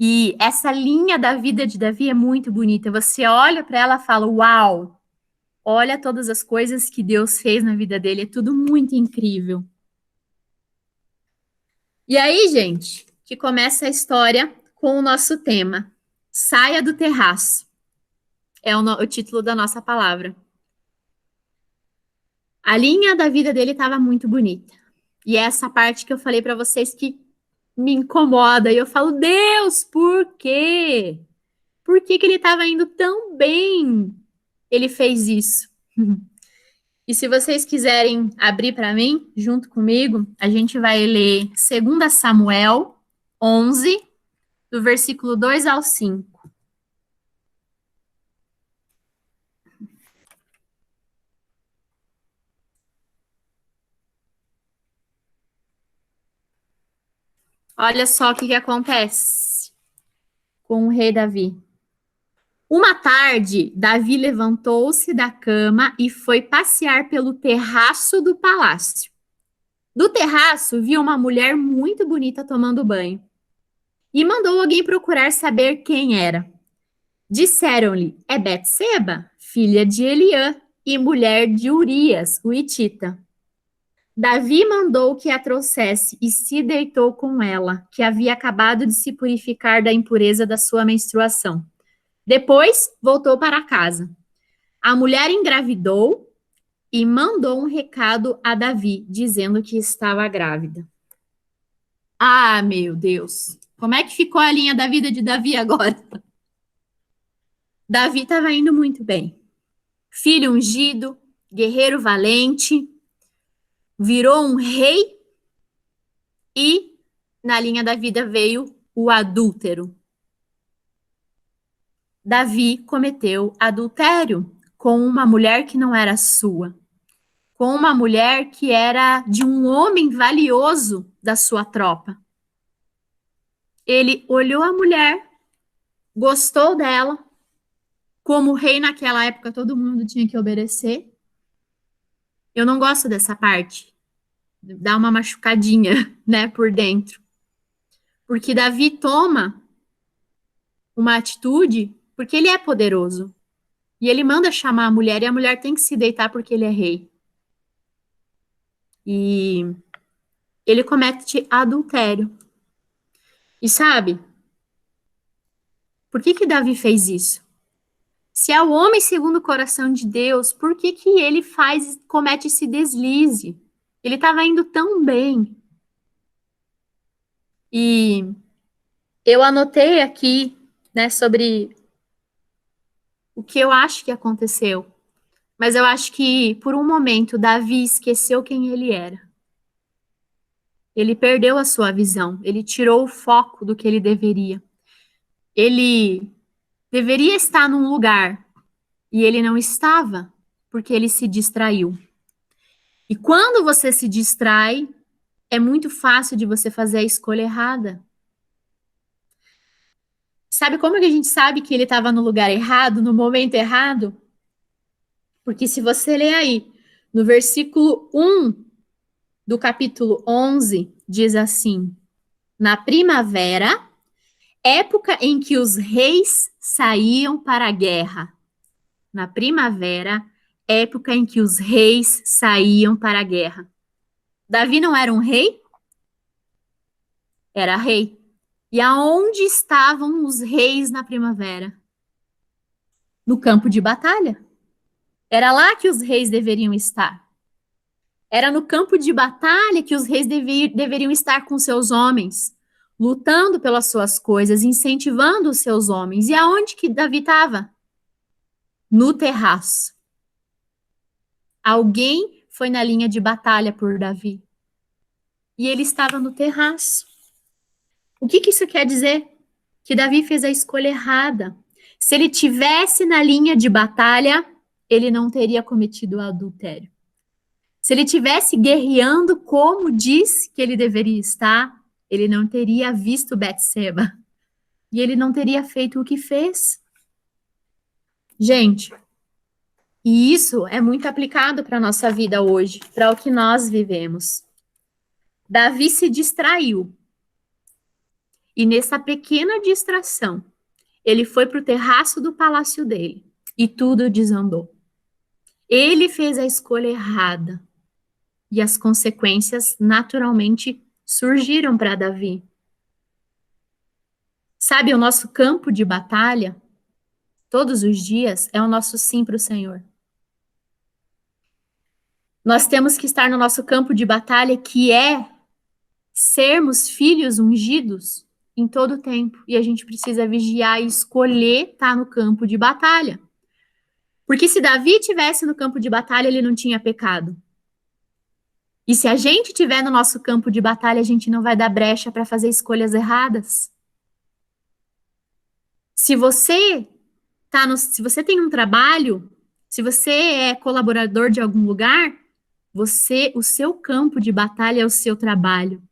E essa linha da vida de Davi é muito bonita. Você olha para ela e fala, uau, olha todas as coisas que Deus fez na vida dele, é tudo muito incrível. E aí, gente, que começa a história com o nosso tema. Saia do terraço. É o título da nossa palavra. A linha da vida dele estava muito bonita. E é essa parte que eu falei para vocês que me incomoda. E eu falo, Deus, por quê? Por que ele estava indo tão bem? Ele fez isso. E se vocês quiserem abrir para mim, junto comigo, a gente vai ler 2 Samuel 11, do versículo 2 ao 5. Olha só o que acontece com o rei Davi. Uma tarde, Davi levantou-se da cama e foi passear pelo terraço do palácio. Do terraço, viu uma mulher muito bonita tomando banho e mandou alguém procurar saber quem era. Disseram-lhe, é Betseba, filha de Eliã e mulher de Urias, o hitita. Davi mandou que a trouxesse e se deitou com ela, que havia acabado de se purificar da impureza da sua menstruação. Depois, voltou para casa. A mulher engravidou e mandou um recado a Davi, dizendo que estava grávida. Ah, meu Deus! Como é que ficou a linha da vida de Davi agora? Davi estava indo muito bem. Filho ungido, guerreiro valente, virou um rei e na linha da vida veio o adúltero. Davi cometeu adultério com uma mulher que não era sua, com uma mulher que era de um homem valioso da sua tropa. Ele olhou a mulher, gostou dela, como rei naquela época todo mundo tinha que obedecer. Eu não gosto dessa parte, dá uma machucadinha, né, por dentro. Porque Davi toma uma atitude porque ele é poderoso. E ele manda chamar a mulher e a mulher tem que se deitar porque ele é rei. E ele comete adultério. E sabe, por que Davi fez isso? Se é o homem segundo o coração de Deus, por que ele comete esse deslize? Ele estava indo tão bem. E eu anotei aqui, né, sobre o que eu acho que aconteceu. Mas eu acho que, por um momento, Davi esqueceu quem ele era. Ele perdeu a sua visão. Ele tirou o foco do que ele deveria. Ele deveria estar num lugar e ele não estava, porque ele se distraiu. E quando você se distrai, é muito fácil de você fazer a escolha errada. Sabe como que a gente sabe que ele estava no lugar errado, no momento errado? Porque se você ler aí, no versículo 1 do capítulo 11, diz assim, na primavera, época em que os reis saíam para a guerra. Na primavera, época em que os reis saíam para a guerra. Davi não era um rei? era rei. E aonde estavam os reis na primavera? No campo de batalha. Era lá que os reis deveriam estar. Era no campo de batalha que os reis deveriam estar com seus homens, lutando pelas suas coisas, incentivando os seus homens. E aonde que Davi estava? No terraço. Alguém foi na linha de batalha por Davi. E ele estava no terraço. O que isso quer dizer? Que Davi fez a escolha errada. Se ele tivesse na linha de batalha, ele não teria cometido o adultério. Se ele tivesse guerreando como diz que ele deveria estar, ele não teria visto Betseba. E ele não teria feito o que fez. Gente, e isso é muito aplicado para a nossa vida hoje, para o que nós vivemos. Davi se distraiu. E nessa pequena distração, ele foi para o terraço do palácio dele e tudo desandou. Ele fez a escolha errada e as consequências naturalmente surgiram para Davi. Sabe, o nosso campo de batalha, todos os dias, é o nosso sim para o Senhor. Nós temos que estar no nosso campo de batalha, que é sermos filhos ungidos em todo o tempo. E a gente precisa vigiar e escolher estar no campo de batalha. Porque se Davi estivesse no campo de batalha, ele não tinha pecado. E se a gente estiver no nosso campo de batalha, a gente não vai dar brecha para fazer escolhas erradas. Se você tem um trabalho, se você é colaborador de algum lugar, o seu campo de batalha é o seu trabalho.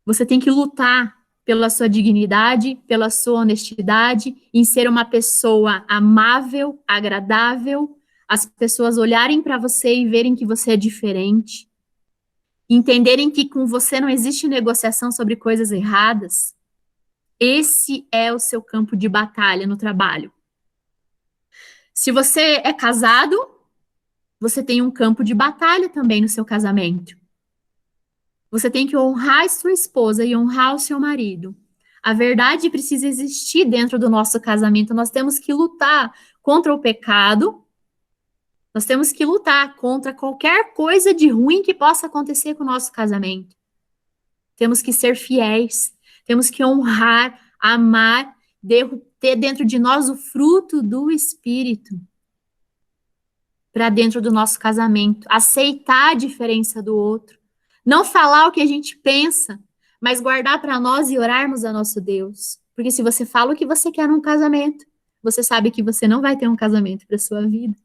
Você tem que lutar pela sua dignidade, pela sua honestidade, em ser uma pessoa amável, agradável, as pessoas olharem para você e verem que você é diferente, entenderem que com você não existe negociação sobre coisas erradas. Esse é o seu campo de batalha no trabalho. Se você é casado, você tem um campo de batalha também no seu casamento. Você tem que honrar a sua esposa e honrar o seu marido. A verdade precisa existir dentro do nosso casamento. Nós temos que lutar contra o pecado. Nós temos que lutar contra qualquer coisa de ruim que possa acontecer com o nosso casamento. Temos que ser fiéis. Temos que honrar, amar, ter dentro de nós o fruto do Espírito para dentro do nosso casamento. Aceitar a diferença do outro. Não falar o que a gente pensa, mas guardar para nós e orarmos a nosso Deus. Porque se você fala o que você quer num casamento, você sabe que você não vai ter um casamento para sua vida.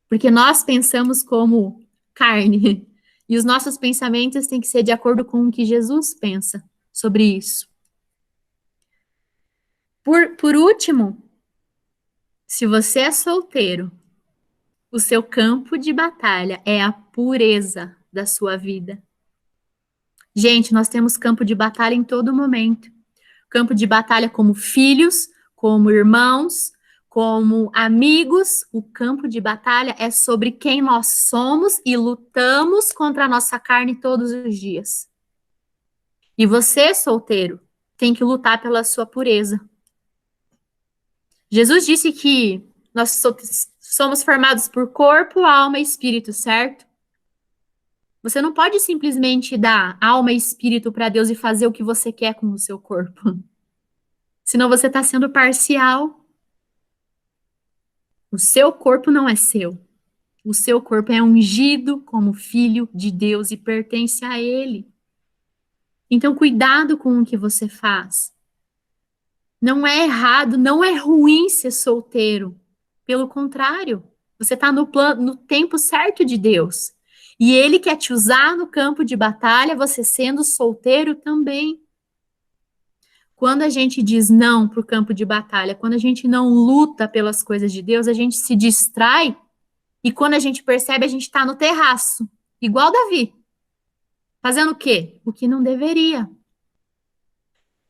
Porque nós pensamos como carne. E os nossos pensamentos têm que ser de acordo com o que Jesus pensa sobre isso. Por último, se você é solteiro, o seu campo de batalha é a pureza da sua vida. Gente, nós temos campo de batalha em todo momento. Campo de batalha como filhos, como irmãos, como amigos. O campo de batalha é sobre quem nós somos e lutamos contra a nossa carne todos os dias. E você, solteiro, tem que lutar pela sua pureza. Jesus disse que nós somos formados por corpo, alma e espírito, certo? Você não pode simplesmente dar alma e espírito para Deus e fazer o que você quer com o seu corpo. Senão você está sendo parcial. O seu corpo não é seu. O seu corpo é ungido como filho de Deus e pertence a Ele. Então, cuidado com o que você faz. Não é errado, não é ruim ser solteiro. Pelo contrário, você está no tempo certo de Deus. E Ele quer te usar no campo de batalha, você sendo solteiro também. Quando a gente diz não para o campo de batalha, quando a gente não luta pelas coisas de Deus, a gente se distrai e quando a gente percebe, a gente está no terraço, igual Davi. Fazendo o quê? O que não deveria.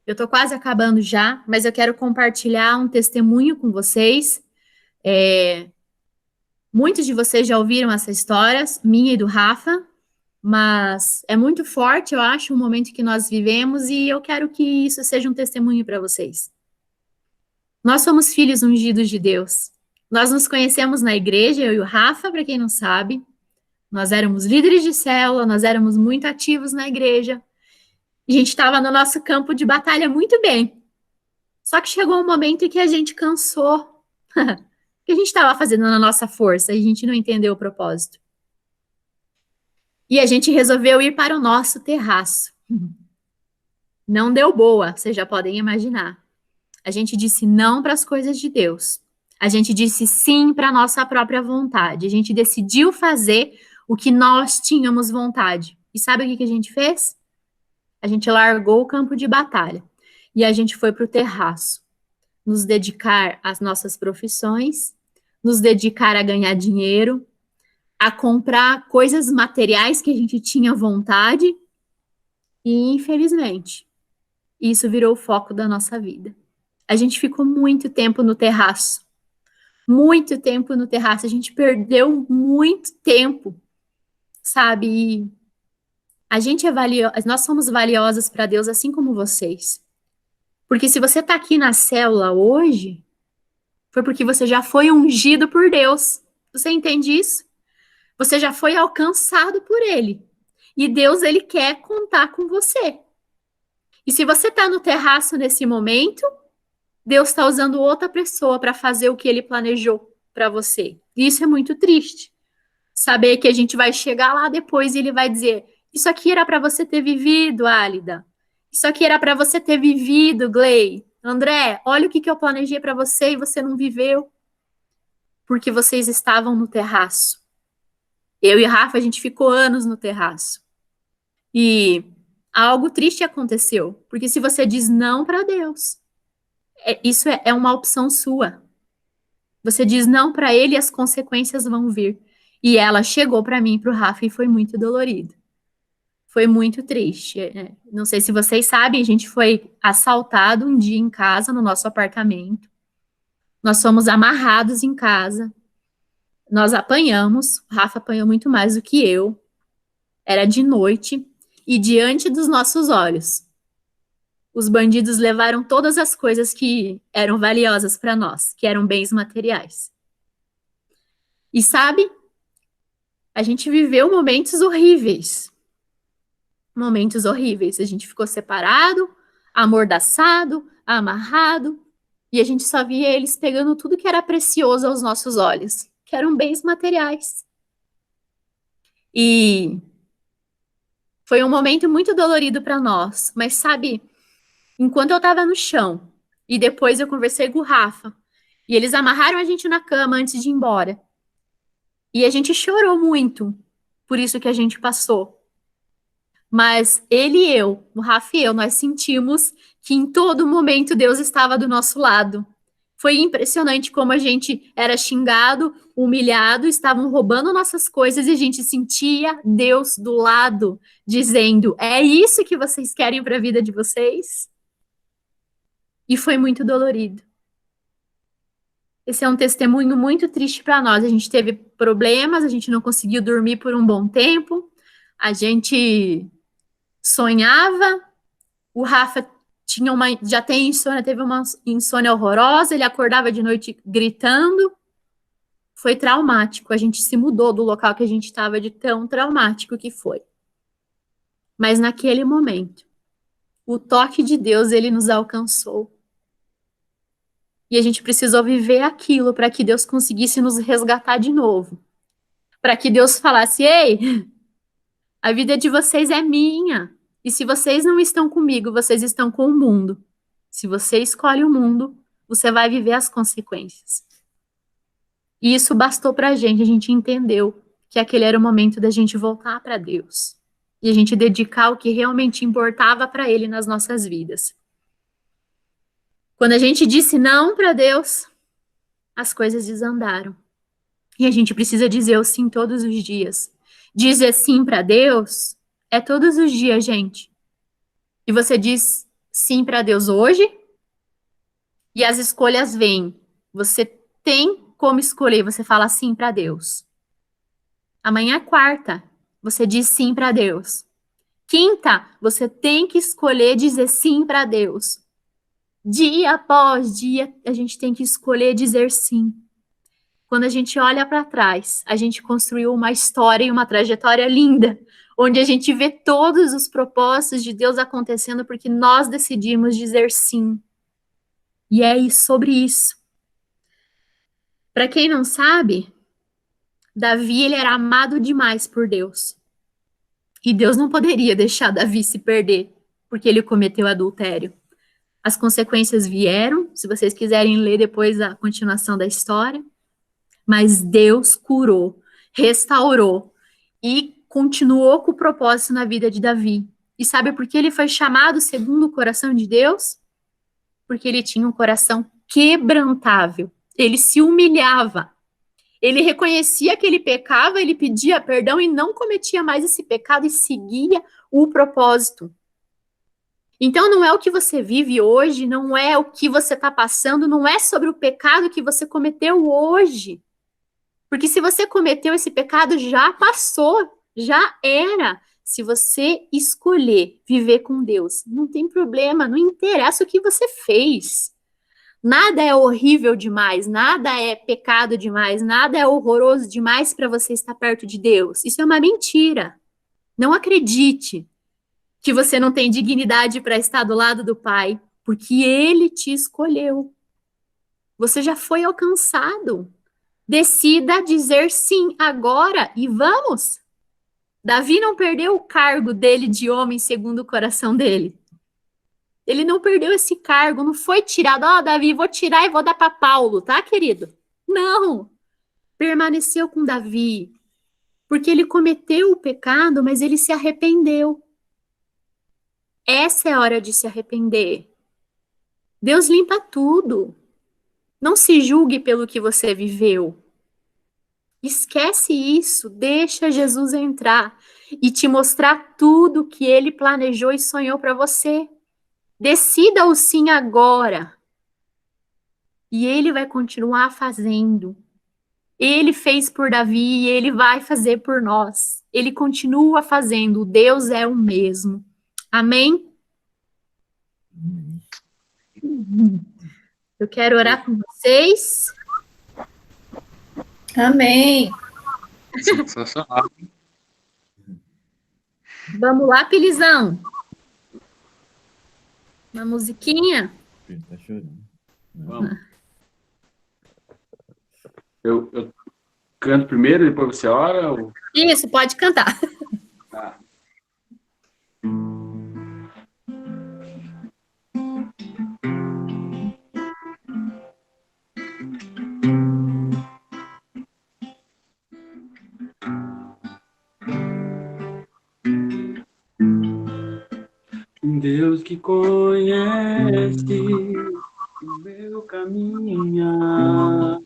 Eu estou quase acabando já, mas eu quero compartilhar um testemunho com vocês. Muitos de vocês já ouviram essa história, minha e do Rafa. mas é muito forte, eu acho, o momento que nós vivemos e eu quero que isso seja um testemunho para vocês. Nós somos filhos ungidos de Deus. Nós nos conhecemos na igreja, eu e o Rafa, para quem não sabe. Nós éramos líderes de célula, nós éramos muito ativos na igreja. A gente estava no nosso campo de batalha muito bem. Só que chegou um momento em que a gente cansou. O que a gente estava fazendo na nossa força? A gente não entendeu o propósito. E a gente resolveu ir para o nosso terraço. Não deu boa, vocês já podem imaginar. A gente disse não para as coisas de Deus. A gente disse sim para a nossa própria vontade. A gente decidiu fazer o que nós tínhamos vontade. E sabe o que a gente fez? A gente largou o campo de batalha e a gente foi para o terraço, nos dedicar às nossas profissões, nos dedicar a ganhar dinheiro, a comprar coisas materiais que a gente tinha vontade e, infelizmente, isso virou o foco da nossa vida. A gente ficou muito tempo no terraço, a gente perdeu muito tempo, sabe? E a gente nós somos valiosas para Deus assim como vocês. Porque se você está aqui na célula hoje, foi porque você já foi ungido por Deus. Você entende isso? Você já foi alcançado por Ele. E Deus, Ele quer contar com você. E se você está no terraço nesse momento, Deus está usando outra pessoa para fazer o que Ele planejou para você. E isso é muito triste. Saber que a gente vai chegar lá depois e Ele vai dizer: isso aqui era para você ter vivido, Álida. Isso aqui era para você ter vivido, Glei. André, olha o que eu planejei para você e você não viveu. Porque vocês estavam no terraço. Eu e Rafa, a gente ficou anos no terraço. E algo triste aconteceu. Porque se você diz não para Deus, isso é uma opção sua. Você diz não para Ele e as consequências vão vir. E ela chegou para mim e para o Rafa e foi muito dolorido. Foi muito triste. Não sei se vocês sabem, a gente foi assaltado um dia em casa, no nosso apartamento. Nós fomos amarrados em casa. Nós apanhamos. O Rafa apanhou muito mais do que eu. Era de noite. E diante dos nossos olhos, os bandidos levaram todas as coisas que eram valiosas para nós, que eram bens materiais. E sabe, a gente viveu momentos horríveis. Momentos horríveis. A gente ficou separado, amordaçado, amarrado, e a gente só via eles pegando tudo que era precioso aos nossos olhos, que eram bens materiais. E foi um momento muito dolorido para nós, mas sabe, enquanto eu estava no chão, e depois eu conversei com o Rafa, e eles amarraram a gente na cama antes de ir embora. E a gente chorou muito por isso que a gente passou. Mas ele e eu, o Rafa e eu, nós sentimos que em todo momento Deus estava do nosso lado. Foi impressionante como a gente era xingado, humilhado, estavam roubando nossas coisas e a gente sentia Deus do lado, dizendo: é isso que vocês querem para a vida de vocês? E foi muito dolorido. Esse é um testemunho muito triste para nós. A gente teve problemas, a gente não conseguiu dormir por um bom tempo, a gente sonhava, o Rafa já tem insônia, teve uma insônia horrorosa, ele acordava de noite gritando, foi traumático, a gente se mudou do local que a gente estava de tão traumático que foi. Mas naquele momento, o toque de Deus, ele nos alcançou. E a gente precisou viver aquilo para que Deus conseguisse nos resgatar de novo. Para que Deus falasse: ei, a vida de vocês é minha. E se vocês não estão comigo, vocês estão com o mundo. Se você escolhe o mundo, você vai viver as consequências. E isso bastou para a gente entendeu que aquele era o momento da gente voltar para Deus. E a gente dedicar o que realmente importava para Ele nas nossas vidas. Quando a gente disse não para Deus, as coisas desandaram. E a gente precisa dizer o sim todos os dias. Dizer sim para Deus é todos os dias, gente. E você diz sim para Deus hoje e as escolhas vêm. Você tem como escolher, você fala sim para Deus. Amanhã é quarta. você diz sim para Deus. Quinta, você tem que escolher dizer sim para Deus. Dia após dia, a gente tem que escolher dizer sim. Quando a gente olha para trás, a gente construiu uma história e uma trajetória linda, onde a gente vê todos os propósitos de Deus acontecendo porque nós decidimos dizer sim. E é sobre isso. Para quem não sabe, Davi ele era amado demais por Deus. E Deus não poderia deixar Davi se perder, porque ele cometeu adultério. As consequências vieram, se vocês quiserem ler depois a continuação da história, mas Deus curou, restaurou e continuou com o propósito na vida de Davi. E sabe por que ele foi chamado segundo o coração de Deus? Porque ele tinha um coração quebrantável, ele se humilhava. Ele reconhecia que ele pecava, ele pedia perdão e não cometia mais esse pecado e seguia o propósito. Então, não é o que você vive hoje, não é o que você está passando, não é sobre o pecado que você cometeu hoje. Porque se você cometeu esse pecado, já passou, já era. Se você escolher viver com Deus, não tem problema, não interessa o que você fez. Nada é horrível demais, nada é pecado demais, nada é horroroso demais para você estar perto de Deus. Isso é uma mentira. Não acredite que você não tem dignidade para estar do lado do Pai, porque Ele te escolheu. Você já foi alcançado. Decida dizer sim agora e vamos. Davi não perdeu o cargo dele de homem segundo o coração dele. Ele não perdeu esse cargo, não foi tirado. Davi, vou tirar e vou dar para Paulo, tá, querido? Não. Permaneceu com Davi, porque ele cometeu o pecado, mas ele se arrependeu. Essa é a hora de se arrepender. Deus limpa tudo. Não se julgue pelo que você viveu. Esquece isso, deixa Jesus entrar e te mostrar tudo que ele planejou e sonhou para você. Decida o sim agora. E ele vai continuar fazendo. Ele fez por Davi e ele vai fazer por nós. Ele continua fazendo. Deus é o mesmo. Amém? Eu quero orar com vocês. Amém. Sensacional. Vamos lá, Pilizão. Uma musiquinha? Ele tá chorando. Vamos. Eu canto primeiro, depois você ora? Ou... Isso, pode cantar. Tá. Deus que conhece o meu caminhar,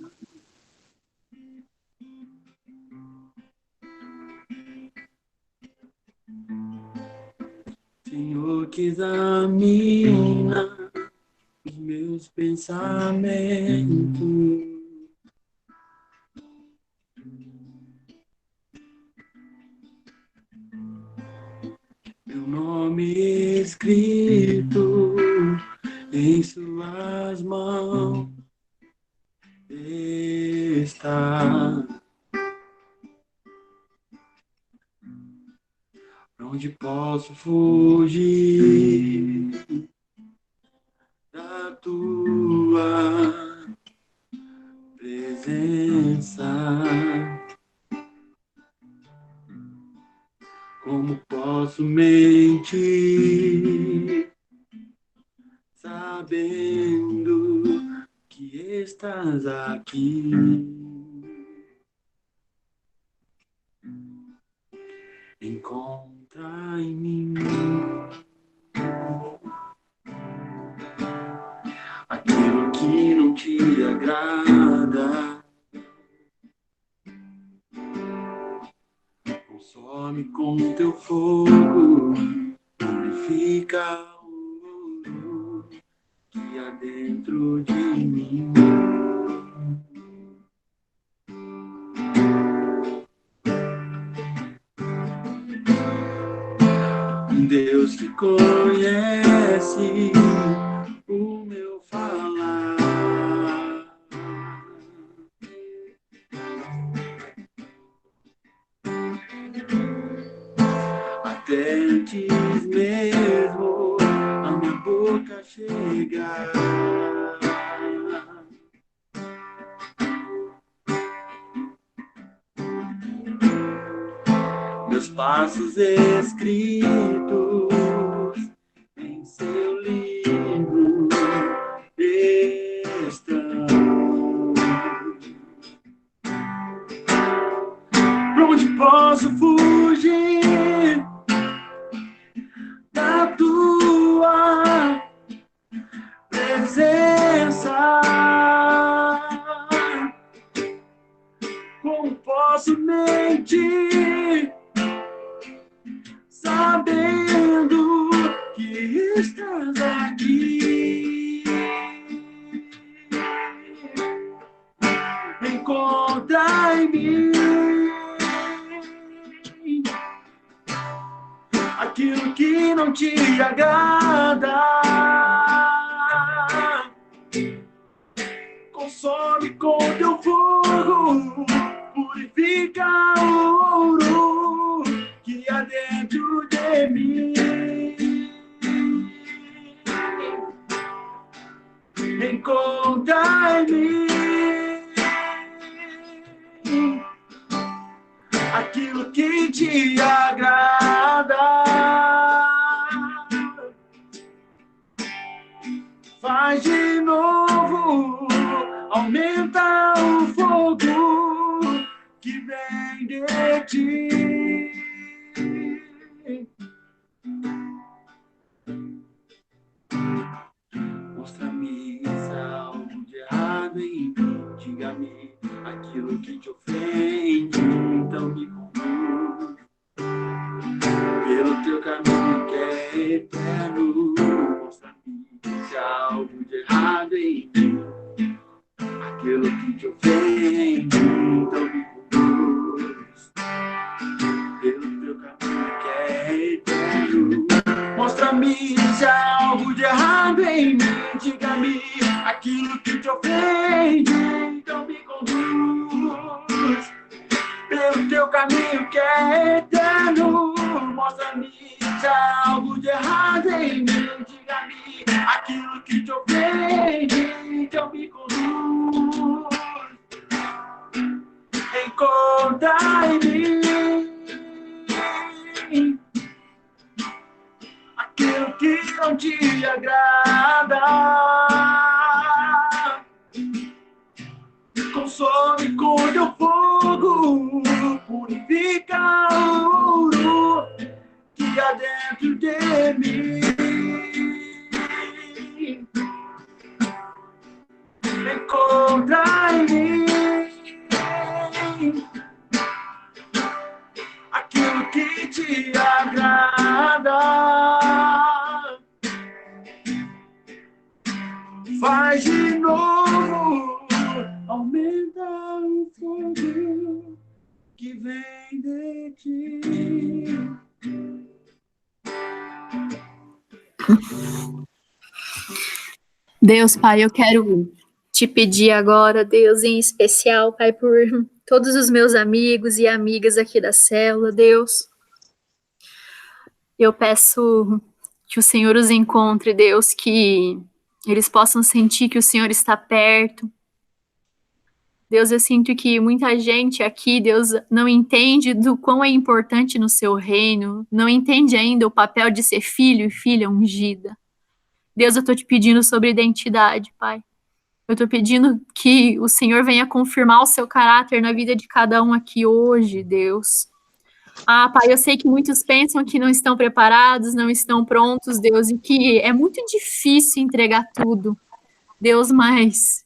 Senhor que examina os meus pensamentos. Meu nome escrito em suas mãos está. Pra onde posso fugir da tua presença? Como posso mentir, sabendo que estás aqui? Encontra em mim aquilo que não te agrada. Consome com teu fogo, purifica o que há dentro de mim. conhece o meu falar. Até antes mesmo a minha boca chegar. Meus passos escritos em seu livro estão. Pra onde posso fugir da tua presença? Como posso mentir sabendo que estás aqui? Encontra em mim aquilo que não te agrada. Consome com teu fogo, purifica o ouro que há dentro de mim. Encontra em mim aquilo que te agrada. Faz de novo, aumenta o fogo que vem de ti. Mostra-me se há algo de errado em mim. Diga-me aquilo que te ofende, então me conduz pelo teu caminho que é eterno. Mostra-me se há algo de errado em mim. Aquilo que te ofende, então me conduz pelo teu caminho que é eterno. Mostra-me se há algo de errado em mim. Diga-me aquilo que te ofende, então me conduz pelo teu caminho que é eterno. Mostra-me se há algo de errado em mim. Diga-me aquilo que te ofende, então me conduz. Encontra em mim aquilo que não te agrada. Consome com teu fogo, purifica o ouro que há dentro de mim. Encontra em mim aquilo que te agrada. Faz de novo, aumenta o fogo que vem de ti. Deus, Pai, eu quero te pedir agora, Deus, em especial, Pai, por todos os meus amigos e amigas aqui da célula, Deus. Eu peço que o Senhor os encontre, Deus, que eles possam sentir que o Senhor está perto. Deus, eu sinto que muita gente aqui, Deus, não entende do quão é importante no seu reino, não entende ainda o papel de ser filho e filha ungida. Deus, eu estou te pedindo sobre identidade, Pai. Eu estou pedindo que o Senhor venha confirmar o seu caráter na vida de cada um aqui hoje, Deus. Ah, Pai, eu sei que muitos pensam que não estão preparados, não estão prontos, Deus, e que é muito difícil entregar tudo, Deus, mas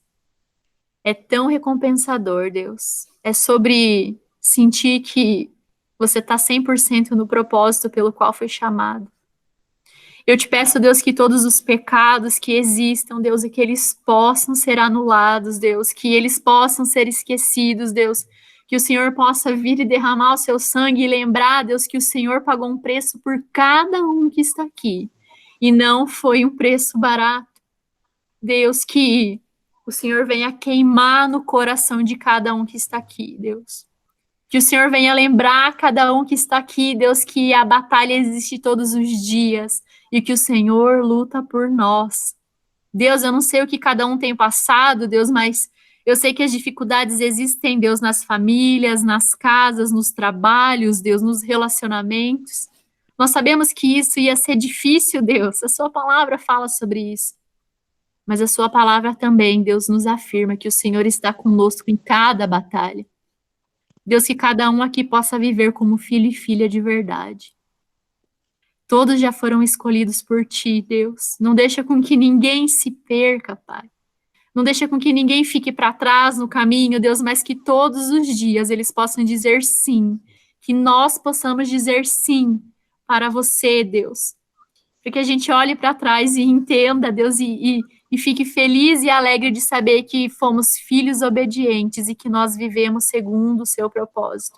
é tão recompensador, Deus. É sobre sentir que você está 100% no propósito pelo qual foi chamado. Eu te peço, Deus, que todos os pecados que existam, Deus, e que eles possam ser anulados, Deus, que eles possam ser esquecidos, Deus, Que o Senhor possa vir e derramar o seu sangue e lembrar, Deus, que o Senhor pagou um preço por cada um que está aqui. E não foi um preço barato. Deus, que o Senhor venha queimar no coração de cada um que está aqui, Deus. Que o Senhor venha lembrar cada um que está aqui, Deus, que a batalha existe todos os dias e que o Senhor luta por nós. Deus, eu não sei o que cada um tem passado, Deus, mas eu sei que as dificuldades existem, Deus, nas famílias, nas casas, nos trabalhos, Deus, nos relacionamentos. Nós sabemos que isso ia ser difícil, Deus. A sua palavra fala sobre isso. Mas a sua palavra também, Deus, nos afirma que o Senhor está conosco em cada batalha. Deus, que cada um aqui possa viver como filho e filha de verdade. Todos já foram escolhidos por ti, Deus. Não deixa com que ninguém se perca, Pai. Não deixa com que ninguém fique para trás no caminho, Deus, mas que todos os dias eles possam dizer sim. Que nós possamos dizer sim para você, Deus. Para que a gente olhe para trás e entenda, Deus, e fique feliz e alegre de saber que fomos filhos obedientes e que nós vivemos segundo o seu propósito.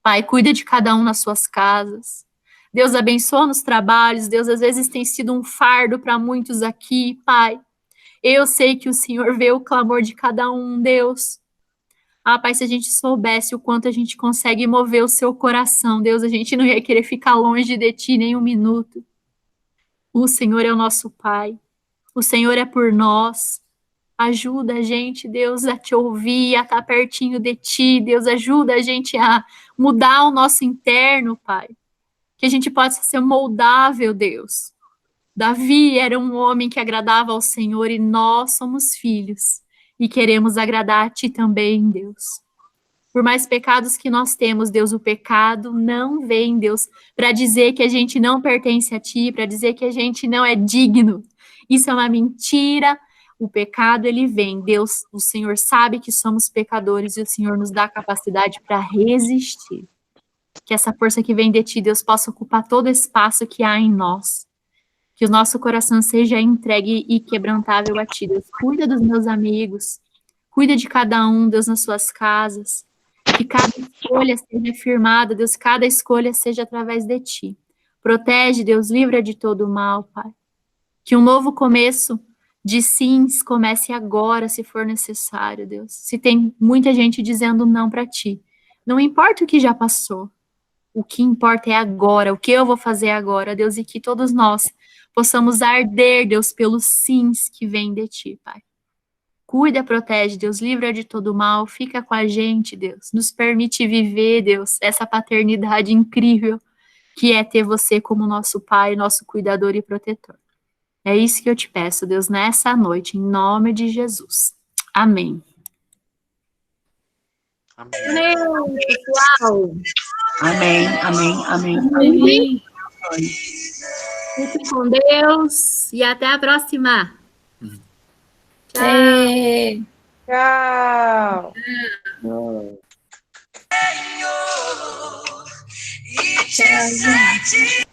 Pai, cuida de cada um nas suas casas. Deus, abençoa nos trabalhos. Deus, às vezes tem sido um fardo para muitos aqui, Pai. Eu sei que o Senhor vê o clamor de cada um, Deus. Ah, Pai, se a gente soubesse o quanto a gente consegue mover o seu coração, Deus, a gente não ia querer ficar longe de ti nem um minuto. O Senhor é o nosso Pai. O Senhor é por nós. Ajuda a gente, Deus, a te ouvir, a estar pertinho de ti. Deus, ajuda a gente a mudar o nosso interno, Pai. Que a gente possa ser moldável, Deus. Davi era um homem que agradava ao Senhor e nós somos filhos e queremos agradar a ti também, Deus. Por mais pecados que nós temos, Deus, o pecado não vem, Deus, para dizer que a gente não pertence a ti, para dizer que a gente não é digno. Isso é uma mentira. O pecado, ele vem. Deus, o Senhor sabe que somos pecadores e o Senhor nos dá a capacidade para resistir. Que essa força que vem de ti, Deus, possa ocupar todo o espaço que há em nós. Que o nosso coração seja entregue e quebrantável a ti, Deus. Cuida dos meus amigos. Cuida de cada um, Deus, nas suas casas. Que cada escolha seja firmada, Deus. Cada escolha seja através de ti. Protege, Deus. Livra de todo o mal, Pai. Que um novo começo de sims comece agora, se for necessário, Deus. Se tem muita gente dizendo não para ti. Não importa o que já passou. O que importa é agora. O que eu vou fazer agora, Deus. E que todos nós possamos arder, Deus, pelos sims que vêm de ti, Pai. Cuida, protege, Deus, livra de todo mal, fica com a gente, Deus. Nos permite viver, Deus, essa paternidade incrível que é ter você como nosso Pai, nosso cuidador e protetor. É isso que eu te peço, Deus, nessa noite, em nome de Jesus. Amém. Amém. Amém, pessoal. Amém, amém, amém. Amém. Fique com Deus e até a próxima. É. Tchau. Tchau, gente.